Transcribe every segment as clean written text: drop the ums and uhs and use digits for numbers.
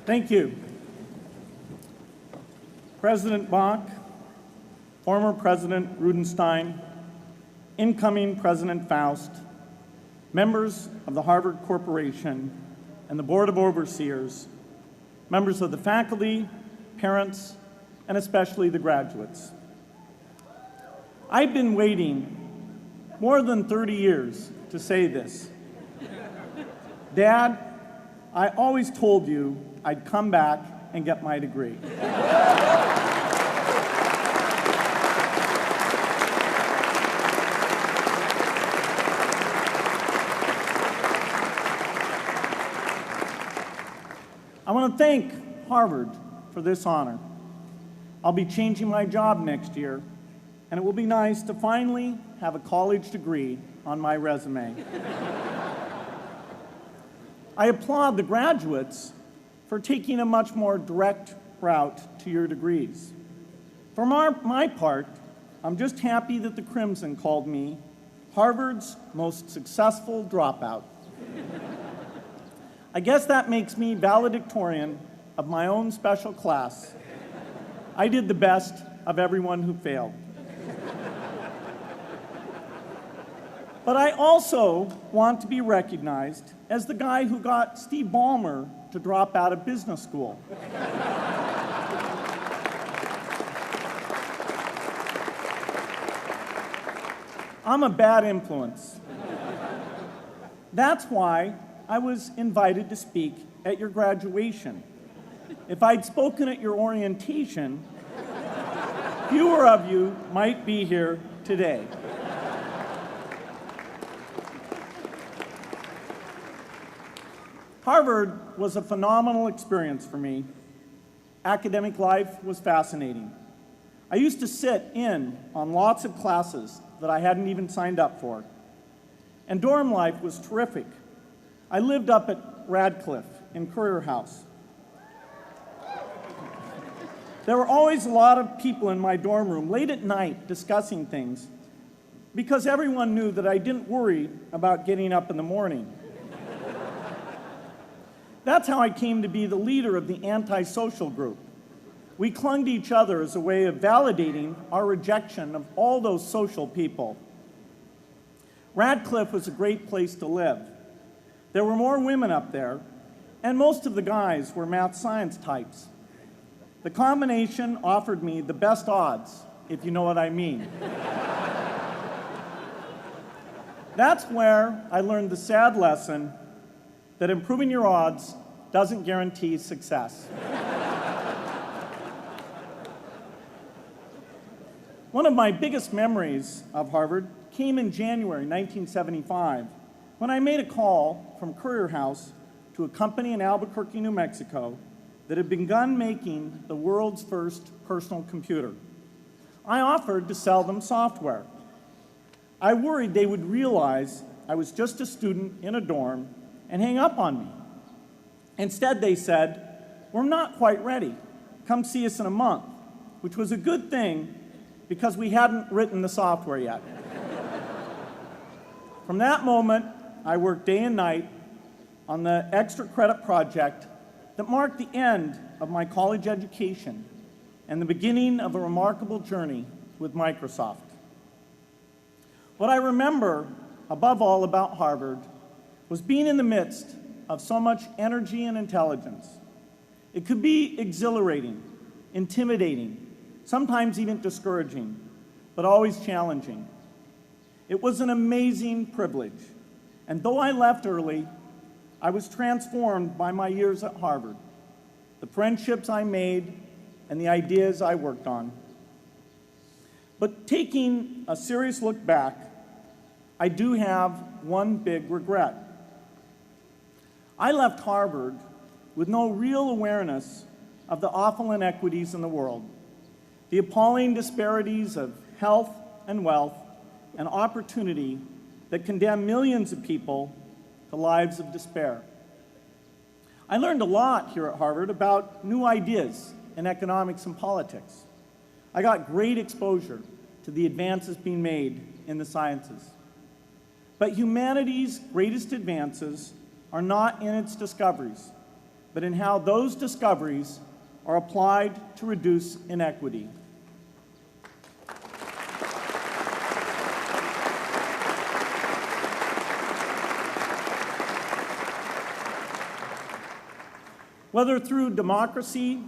Thank you. President Bach, former President Rudenstein, incoming President Faust, members of the Harvard Corporation and the Board of Overseers, members of the faculty, parents, and especially the graduates. I've been waiting more than 30 years to say this. Dad, I always told you I'd come back and get my degree. I want to thank Harvard for this honor. I'll be changing my job next year, and it will be nice to finally have a college degree on my resume. I applaud the graduates for taking a much more direct route to your degrees. For my part, I'm just happy that the Crimson called me Harvard's most successful dropout. I guess that makes me valedictorian of my own special class. I did the best of everyone who failed. But I also want to be recognized as the guy who got Steve Ballmer to drop out of business school. I'm a bad influence. That's why I was invited to speak at your graduation. If I'd spoken at your orientation, fewer of you might be here today. Harvard was a phenomenal experience for me. Academic life was fascinating. I used to sit in on lots of classes that I hadn't even signed up for. And dorm life was terrific. I lived up at Radcliffe in Currier House. There were always a lot of people in my dorm room late at night discussing things because everyone knew that I didn't worry about getting up in the morning. That's how I came to be the leader of the antisocial group. We clung to each other as a way of validating our rejection of all those social people. Radcliffe was a great place to live. There were more women up there, and most of the guys were math science types. The combination offered me the best odds, if you know what I mean. That's where I learned the sad lesson that improving your odds doesn't guarantee success. One of my biggest memories of Harvard came in January 1975, when I made a call from Currier House to a company in Albuquerque, New Mexico, that had begun making the world's first personal computer. I offered to sell them software. I worried they would realize I was just a student in a dorm and hang up on me. Instead, they said, "We're not quite ready. Come see us in a month," which was a good thing because we hadn't written the software yet. From that moment, I worked day and night on the extra credit project that marked the end of my college education and the beginning of a remarkable journey with Microsoft. What I remember above all about Harvard was being in the midst of so much energy and intelligence. It could be exhilarating, intimidating, sometimes even discouraging, but always challenging. It was an amazing privilege, and though I left early, I was transformed by my years at Harvard, the friendships I made, and the ideas I worked on. But taking a serious look back, I do have one big regret. I left Harvard with no real awareness of the awful inequities in the world, the appalling disparities of health and wealth and opportunity that condemn millions of people to lives of despair. I learned a lot here at Harvard about new ideas in economics and politics. I got great exposure to the advances being made in the sciences. But humanity's greatest advances are not in its discoveries, but in how those discoveries are applied to reduce inequity. Whether through democracy,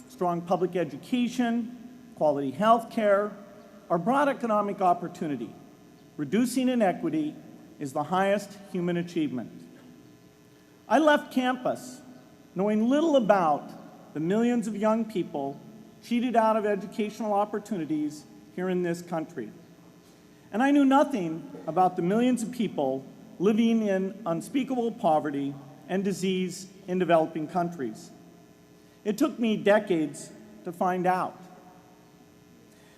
strong public education, quality health care, or broad economic opportunity, reducing inequity is the highest human achievement. I left campus knowing little about the millions of young people cheated out of educational opportunities here in this country. And I knew nothing about the millions of people living in unspeakable poverty and disease in developing countries. It took me decades to find out.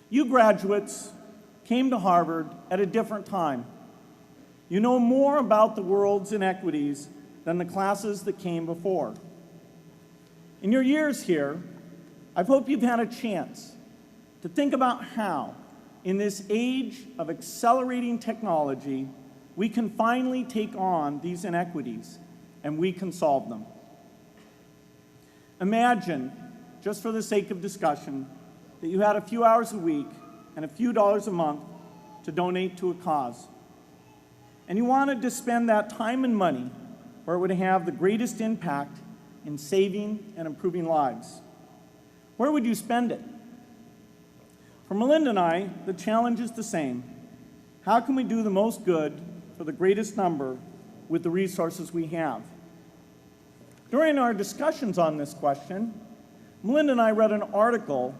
You graduates came to Harvard at a different time. You know more about the world's inequities than the classes that came before. In your years here, I hope you've had a chance to think about how, in this age of accelerating technology, we can finally take on these inequities and we can solve them. Imagine, just for the sake of discussion, that you had a few hours a week and a few dollars a month to donate to a cause. And you wanted to spend that time and money where it would have the greatest impact in saving and improving lives. Where would you spend it? For Melinda and I, the challenge is the same. How can we do the most good for the greatest number with the resources we have? During our discussions on this question, Melinda and I read an article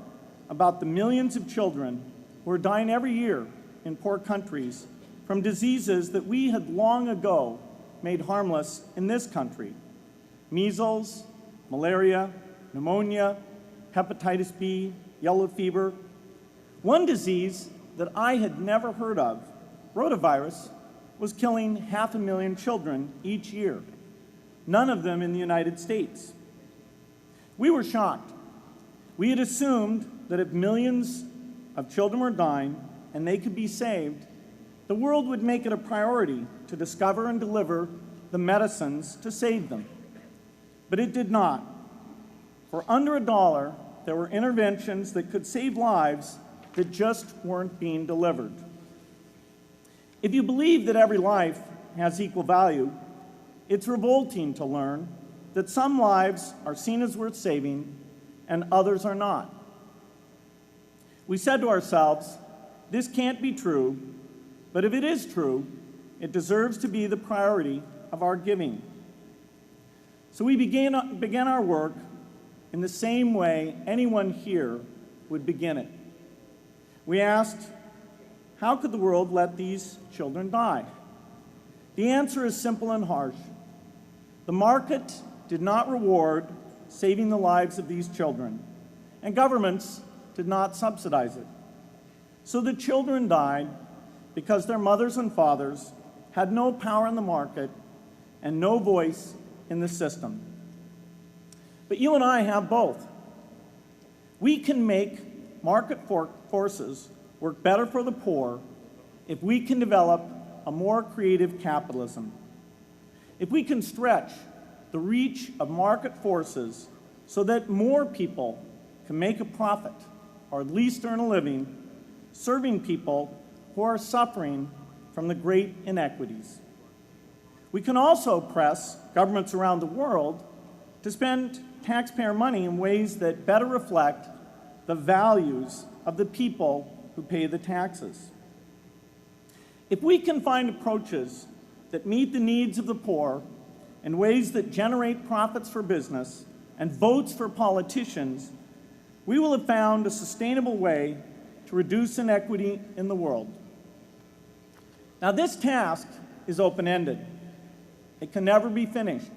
about the millions of children who are dying every year in poor countries from diseases that we had long ago made harmless in this country: measles, malaria, pneumonia, hepatitis B, yellow fever. One disease that I had never heard of, rotavirus, was killing 500,000 children each year, none of them in the United States. We were shocked. We had assumed that if millions of children were dying and they could be saved, the world would make it a priority to discover and deliver the medicines to save them. But it did not. For under $1, there were interventions that could save lives that just weren't being delivered. If you believe that every life has equal value, it's revolting to learn that some lives are seen as worth saving and others are not. We said to ourselves, this can't be true, but if it is true, it deserves to be the priority of our giving. So we began our work in the same way anyone here would begin it. We asked, how could the world let these children die? The answer is simple and harsh. The market did not reward saving the lives of these children, and governments did not subsidize it. So the children died because their mothers and fathers had no power in the market and no voice in the system. But you and I have both. We can make market forces work better for the poor if we can develop a more creative capitalism. If we can stretch the reach of market forces so that more people can make a profit or at least earn a living serving people who are suffering from the great inequities. We can also press governments around the world to spend taxpayer money in ways that better reflect the values of the people who pay the taxes. If we can find approaches that meet the needs of the poor in ways that generate profits for business and votes for politicians, we will have found a sustainable way to reduce inequity in the world. Now, this task is open-ended. It can never be finished.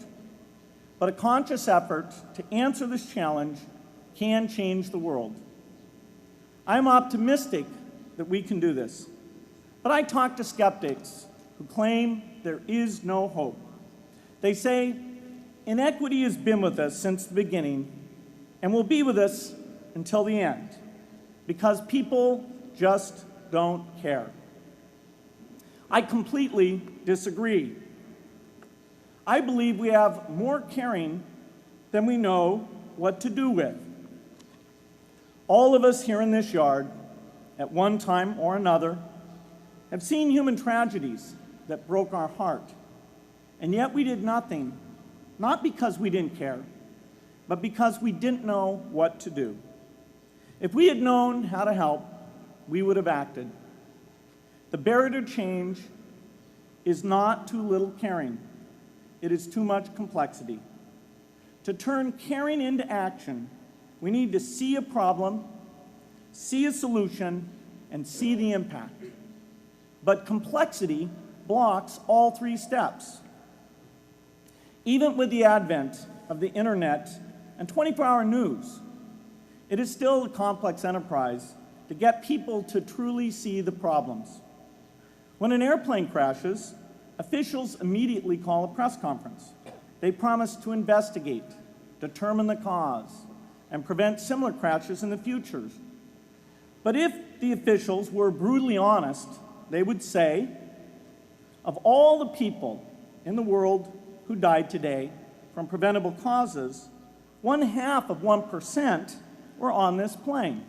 But a conscious effort to answer this challenge can change the world. I'm optimistic that we can do this. But I talk to skeptics who claim there is no hope. They say, inequity has been with us since the beginning and will be with us until the end, because people just don't care. I completely disagree. I believe we have more caring than we know what to do with. All of us here in this yard, at one time or another, have seen human tragedies that broke our heart, and yet we did nothing, not because we didn't care, but because we didn't know what to do. If we had known how to help, we would have acted. The barrier to change is not too little caring. It is too much complexity. To turn caring into action, we need to see a problem, see a solution, and see the impact. But complexity blocks all three steps. Even with the advent of the internet and 24-hour news, it is still a complex enterprise to get people to truly see the problems. When an airplane crashes, officials immediately call a press conference. They promise to investigate, determine the cause, and prevent similar crashes in the future. But if the officials were brutally honest, they would say, of all the people in the world who died today from preventable causes, 0.5% were on this plane.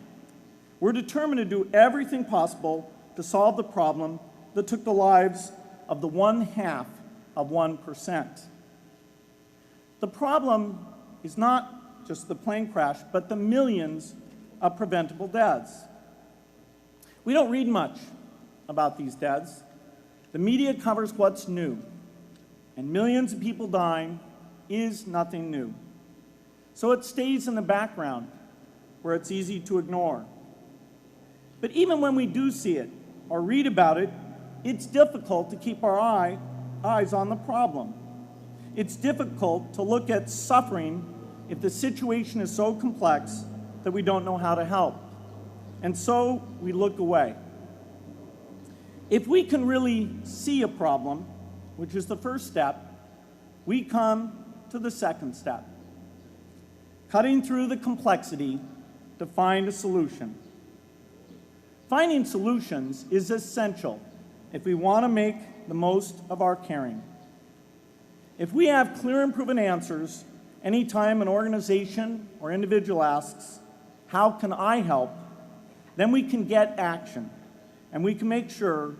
We're determined to do everything possible to solve the problem that took the lives of the 0.5%. The problem is not just the plane crash, but the millions of preventable deaths. We don't read much about these deaths. The media covers what's new, and millions of people dying is nothing new. So it stays in the background where it's easy to ignore. But even when we do see it or read about it, it's difficult to keep our eyes on the problem. It's difficult to look at suffering if the situation is so complex that we don't know how to help. And so we look away. If we can really see a problem, which is the first step, we come to the second step, cutting through the complexity to find a solution. Finding solutions is essential if we want to make the most of our caring. If we have clear and proven answers anytime an organization or individual asks, "How can I help?" then we can get action, and we can make sure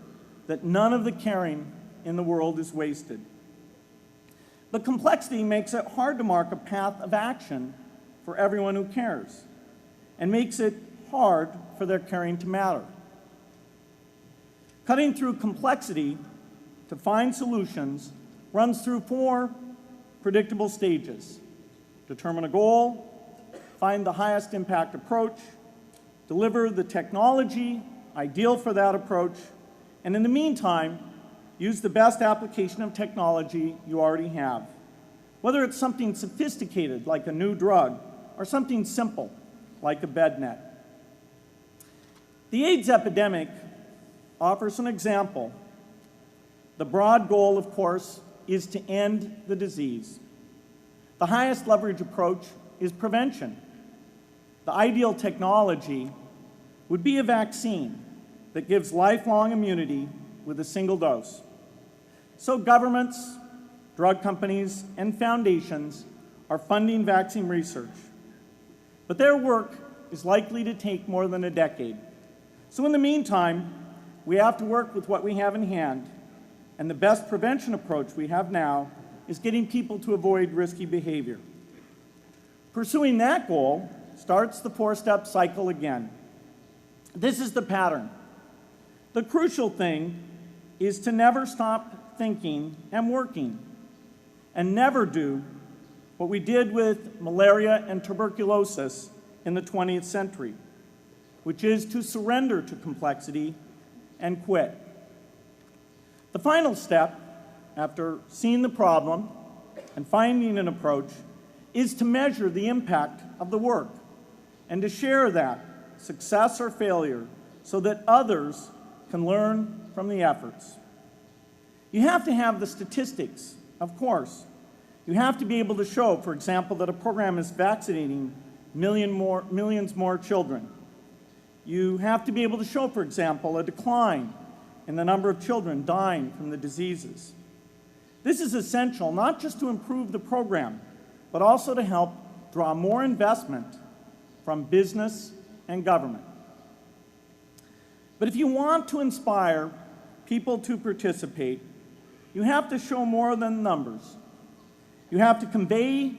that none of the caring in the world is wasted. But complexity makes it hard to mark a path of action for everyone who cares, and makes it hard for their caring to matter. Cutting through complexity to find solutions runs through 4 predictable stages: determine a goal, find the highest impact approach, deliver the technology ideal for that approach, and in the meantime, use the best application of technology you already have, whether it's something sophisticated like a new drug or something simple like a bed net. The AIDS epidemic offers an example. The broad goal, of course, is to end the disease. The highest leverage approach is prevention. The ideal technology would be a vaccine that gives lifelong immunity with a single dose. So governments, drug companies, and foundations are funding vaccine research. But their work is likely to take more than a decade. So in the meantime, we have to work with what we have in hand, and the best prevention approach we have now is getting people to avoid risky behavior. Pursuing that goal starts the 4-step cycle again. This is the pattern. The crucial thing is to never stop thinking and working, and never do what we did with malaria and tuberculosis in the 20th century, which is to surrender to complexity and quit. The final step, after seeing the problem and finding an approach, is to measure the impact of the work and to share that, success or failure, so that others can learn from the efforts. You have to have the statistics, of course. You have to be able to show, for example, that a program is vaccinating millions more children. You have to be able to show, for example, a decline in the number of children dying from the diseases. This is essential not just to improve the program, but also to help draw more investment from business and government. But if you want to inspire people to participate, you have to show more than numbers. You have to convey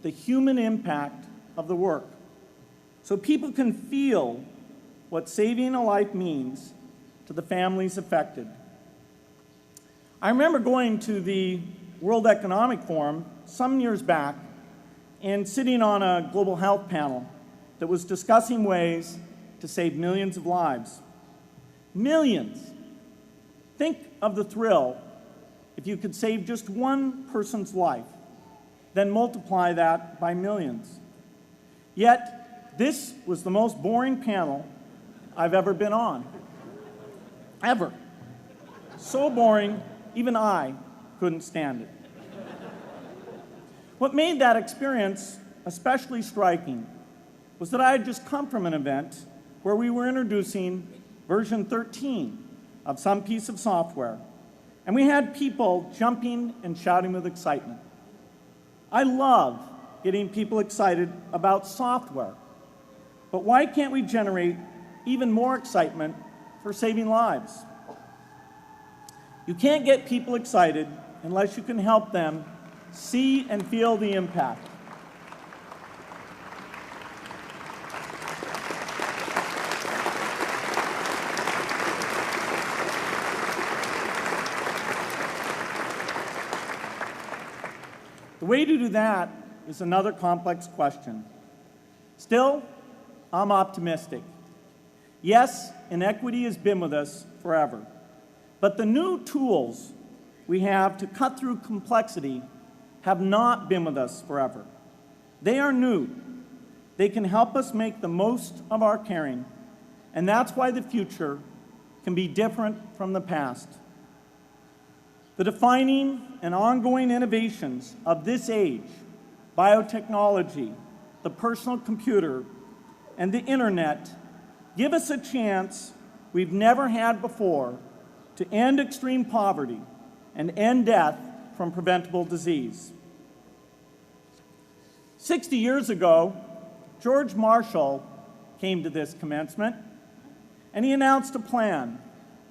the human impact of the work so people can feel what saving a life means to the families affected. I remember going to the World Economic Forum some years back and sitting on a global health panel that was discussing ways to save millions of lives. Millions. Think of the thrill if you could save just one person's life, then multiply that by millions. Yet, this was the most boring panel I've ever been on. Ever. So boring, even I couldn't stand it. What made that experience especially striking was that I had just come from an event where we were introducing version 13 of some piece of software, and we had people jumping and shouting with excitement. I love getting people excited about software, but why can't we generate even more excitement for saving lives? You can't get people excited unless you can help them see and feel the impact. The way to do that is another complex question. Still, I'm optimistic. Yes, inequity has been with us forever, but the new tools we have to cut through complexity have not been with us forever. They are new. They can help us make the most of our caring, and that's why the future can be different from the past. The defining and ongoing innovations of this age, biotechnology, the personal computer, and the internet, give us a chance we've never had before to end extreme poverty and end death from preventable disease. 60 years ago, George Marshall came to this commencement, and he announced a plan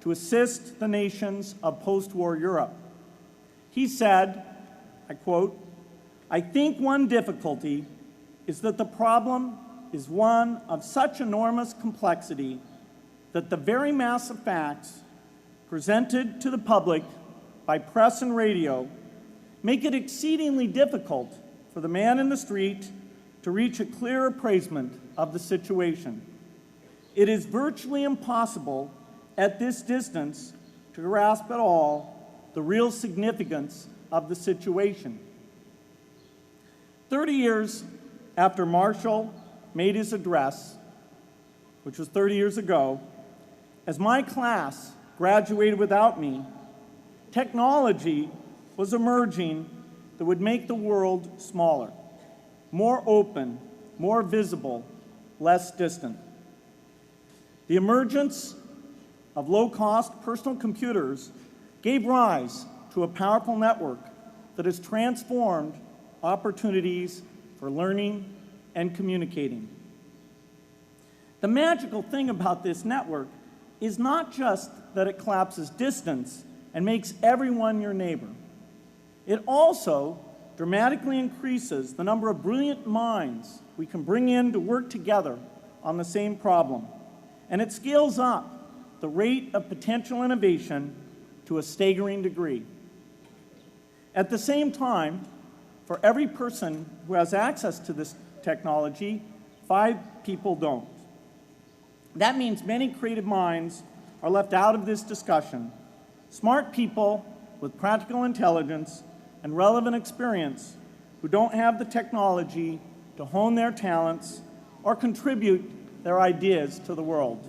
to assist the nations of post-war Europe. He said, I quote, "I think one difficulty is that the problem is one of such enormous complexity that the very mass of facts presented to the public by press and radio make it exceedingly difficult for the man in the street to reach a clear appraisement of the situation. It is virtually impossible at this distance to grasp at all the real significance of the situation." 30 years after Marshall made his address, which was 30 years ago, as my class graduated without me, technology was emerging that would make the world smaller, more open, more visible, less distant. The emergence of low-cost personal computers gave rise to a powerful network that has transformed opportunities for learning and communicating. The magical thing about this network is not just that it collapses distance and makes everyone your neighbor. It also dramatically increases the number of brilliant minds we can bring in to work together on the same problem. And it scales up the rate of potential innovation to a staggering degree. At the same time, for every person who has access to this technology, 5 people don't. That means many creative minds are left out of this discussion. Smart people with practical intelligence and relevant experience who don't have the technology to hone their talents or contribute their ideas to the world.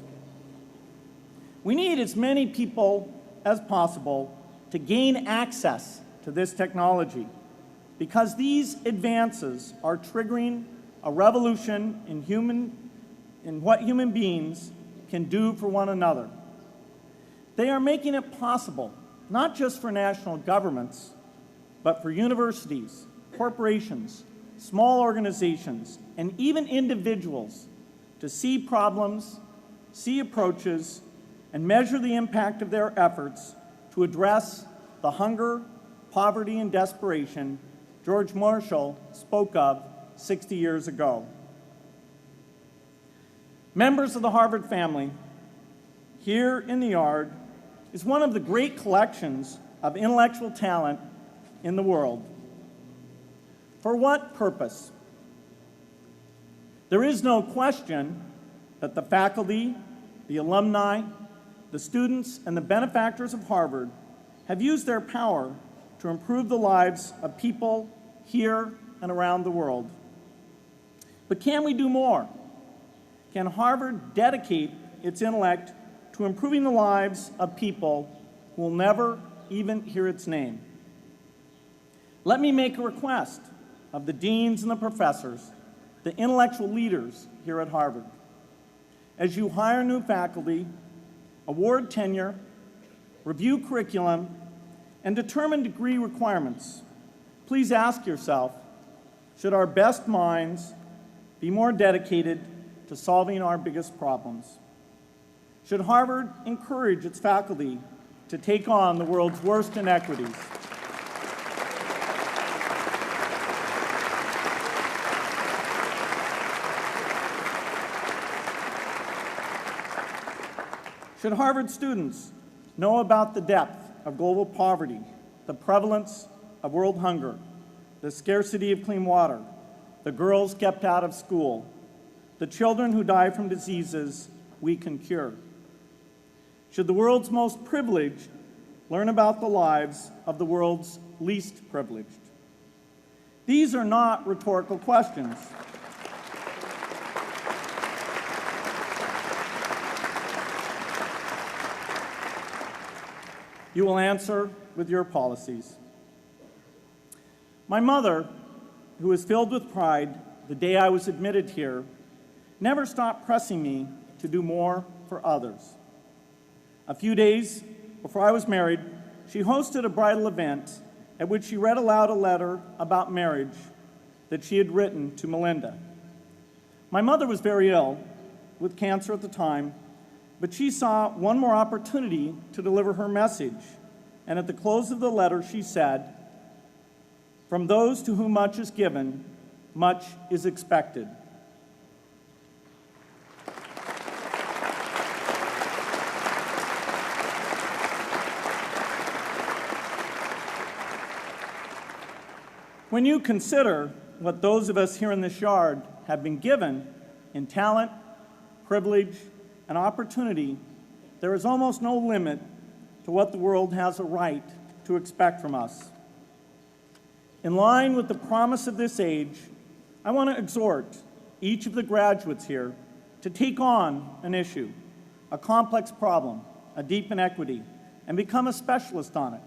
We need as many people as possible to gain access to this technology because these advances are triggering a revolution in what human beings can do for one another. They are making it possible, not just for national governments, but for universities, corporations, small organizations, and even individuals to see problems, see approaches, and measure the impact of their efforts to address the hunger, poverty, and desperation George Marshall spoke of 60 years ago. Members of the Harvard family, here in the Yard is one of the great collections of intellectual talent in the world. For what purpose? There is no question that the faculty, the alumni, the students, and the benefactors of Harvard have used their power to improve the lives of people here and around the world. But can we do more? Can Harvard dedicate its intellect to improving the lives of people who will never even hear its name? Let me make a request of the deans and the professors, the intellectual leaders here at Harvard. As you hire new faculty, award tenure, review curriculum, and determine degree requirements, please ask yourself, should our best minds be more dedicated to solving our biggest problems? Should Harvard encourage its faculty to take on the world's worst inequities? Should Harvard students know about the depth of global poverty, the prevalence of world hunger, the scarcity of clean water, the girls kept out of school, the children who die from diseases we can cure? Should the world's most privileged learn about the lives of the world's least privileged? These are not rhetorical questions. You will answer with your policies. My mother, who was filled with pride the day I was admitted here, never stopped pressing me to do more for others. A few days before I was married, she hosted a bridal event at which she read aloud a letter about marriage that she had written to Melinda. My mother was very ill, with cancer at the time, but she saw one more opportunity to deliver her message, and at the close of the letter she said, "From those to whom much is given, much is expected." When you consider what those of us here in this yard have been given in talent, privilege, and opportunity, there is almost no limit to what the world has a right to expect from us. In line with the promise of this age, I want to exhort each of the graduates here to take on an issue, a complex problem, a deep inequity, and become a specialist on it.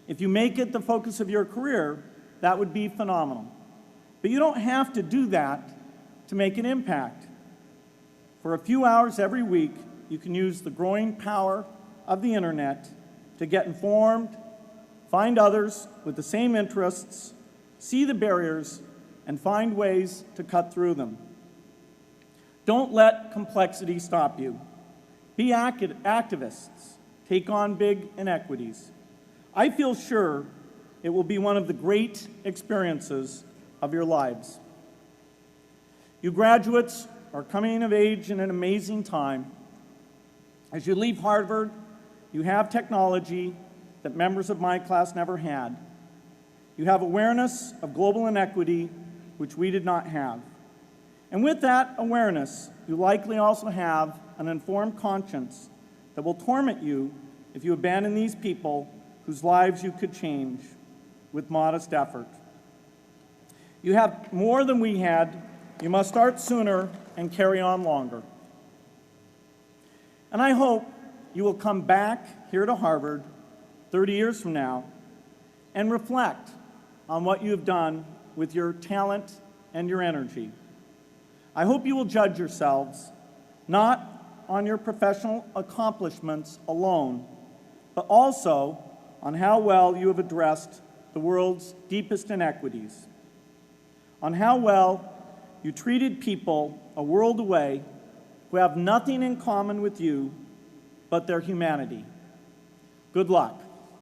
If you make it the focus of your career, that would be phenomenal. But you don't have to do that to make an impact. For a few hours every week, you can use the growing power of the internet to get informed, find others with the same interests, see the barriers, and find ways to cut through them. Don't let complexity stop you. Be activists. Take on big inequities. I feel sure it will be one of the great experiences of your lives. You graduates are coming of age in an amazing time. As you leave Harvard, you have technology that members of my class never had. You have awareness of global inequity, which we did not have. And with that awareness, you likely also have an informed conscience that will torment you if you abandon these people whose lives you could change with modest effort. You have more than we had. You must start sooner and carry on longer. And I hope you will come back here to Harvard 30 years from now and reflect on what you have done with your talent and your energy. I hope you will judge yourselves not on your professional accomplishments alone, but also on how well you have addressed the world's deepest inequities. on how well you treated people a world away who have nothing in common with you but their humanity. Good luck.